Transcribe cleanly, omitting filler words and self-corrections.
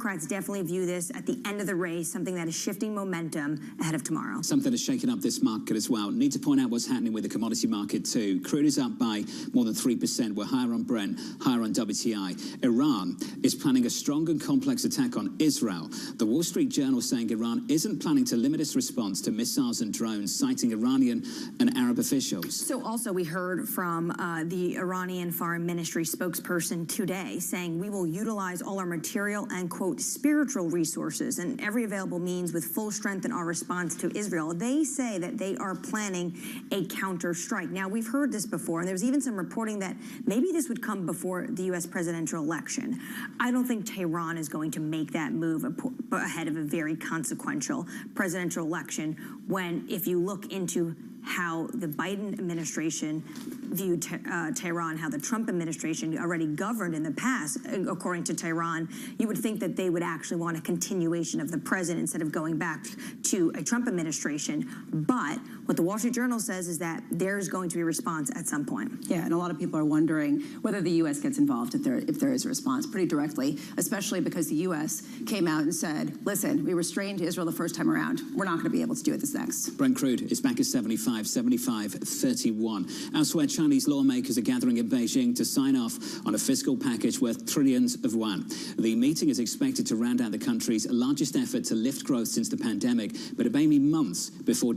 Democrats definitely view this at the end of the race, something that is shifting momentum ahead of tomorrow. Something that's shaking up this market as well. Need to point out what's happening with the commodity market too. Crude is up by more than 3%. We're higher on Brent, higher on WTI. Iran is planning a strong and complex attack on Israel. The Wall Street Journal saying Iran isn't planning to limit its response to missiles and drones, citing Iranian and Arab officials. So also we heard from the Iranian Foreign Ministry spokesperson today saying we will utilize all our material and, quote, spiritual resources and every available means with full strength in our response to Israel. They say that they are planning a counter strike. Now, we've heard this before, and there's even some reporting that maybe this would come before the U.S. presidential election. I don't think Tehran is going to make that move ahead of a very consequential presidential election when, if you look into how the Biden administration viewed Tehran, how the Trump administration already governed in the past, according to Tehran, you would think that they would actually want a continuation of the president instead of going back to a Trump administration. But what the Wall Street Journal says is that there's going to be a response at some point. Yeah, and a lot of people are wondering whether the U.S. gets involved if there is a response pretty directly, especially because the U.S. came out and said, listen, we restrained Israel the first time around. We're not going to be able to do it this next. Brent crude is back at 75.31. Elsewhere, Chinese lawmakers are gathering in Beijing to sign off on a fiscal package worth trillions of yuan. The meeting is expected to round out the country's largest effort to lift growth since the pandemic, but it may be months before